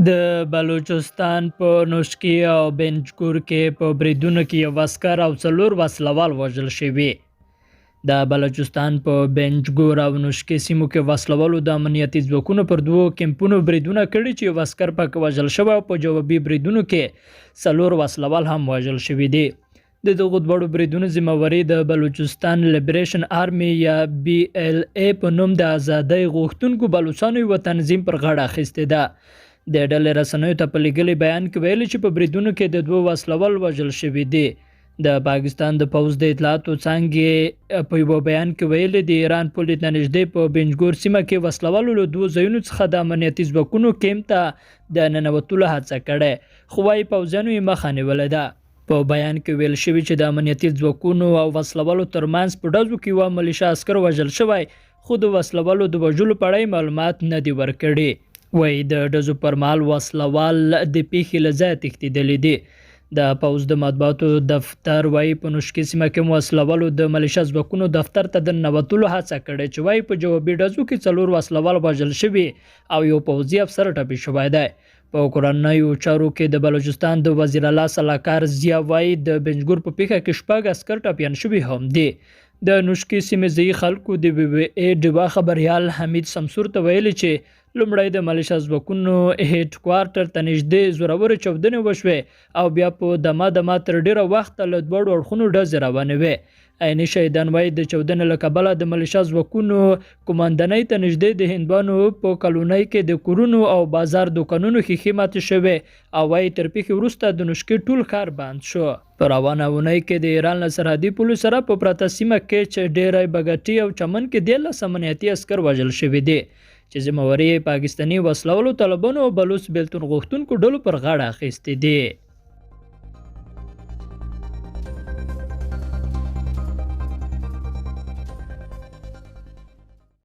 د بلوچستان په نوشکی او بنجګور کې په بریدونو کې یو عسکر او 4 وسلوال وژل شوي. د بلوچستان په بنجګور او نوشکی سیمو کې وسلوالو د امنیتي ځواکونو پر 2 کمپونو بریدونه کړي چې یو عسکر پکې وژل شوی او په جوابي بریدونو کې 4 وسلوال هم وژل شوي دي. د دغو دوړو بریدونو ذمہواري د بلوچستان لیبریشن آرمي یا BLA په نوم د ازادۍ غوښتونکو بلوچستانو یو تنظیم پر غاړه اخیستې ده. د ډلې رسنیو ته په لیږلي بیان کې ویلي چې په بریدونو کې د 2 وسلوال وژل شوي دي. د پاکستان د پوځ د اطلاعاتو څانګې په یو بیان کې ویلي د ایران پولې ته نږدې په بنجګور سیمه کې وسلوالو له 2 ځایونو څخه د امنیتي ځواکونو کیمپ ته د ننوتلو هڅه کړې، خو وايي پوځیانو یې مخه نیولې ده. په بیان کې ویل شوي چې د امنیتي ځواکونو او وسلوالو ترمنځ په ډزو کې یو ملیشه عسکر وژل شوی، خو د وسلوالو د وژلو په اړه معلومات نه دي ورکړي. وایي د ډزو پر مهال وسلوال د پیښې له ځایه تښتېدلي دي. د پوځ د مطبوعاتو دفتر وایي په نوشکی سیمه کې وسلوالو د ملیشه ځواکونو دفتر ته د ننوتلو هڅه کړې چې وایي په جوابي ډزو کې 4 وسلوال وژل شوي او یو پوځي افسر ټپي شوی دی. په کورنیو چارو کې د بلوچستان د وزیر اعلی صلاحکار ضیا وایي د بنجګور په پیښه کې 6 عسکر ټپیان شوي هم دي. د نوشکی سیمې ځایي خلکو د BBA ډیوا خبریال حمید شمسور ته ویلي چې لومړی د ملیشه ځواکونو هیډ کوارټر ته نږدې زورورې چاودنې وشوې او بیا په دمه تر ډیره وخته له دواړو اړخونو ډزې روانې وې. عیني شهیدان وایي د چاودنې له کبله د ملیشه ځواکونو قومندانۍ ته نږدې د هندوانو په کلونۍ کې د کورونو او بازار دوکانونو ښیښې ماتې شوې او وایي تر پیښې وروسته د نوشکی ټول ښار بند شو. په روانه اونۍ کې د ایران له سرحدي پولو سره په پرته سیمه کې چې ډیری بګټي او چمن کې 13 امنیتي عسکر وژل شوي دي چې ذمہواري پاکستاني وسلوالو طالبانو او بلوچ بیلتون غوښتونکو ډلو پر غاړه اخیستې دي.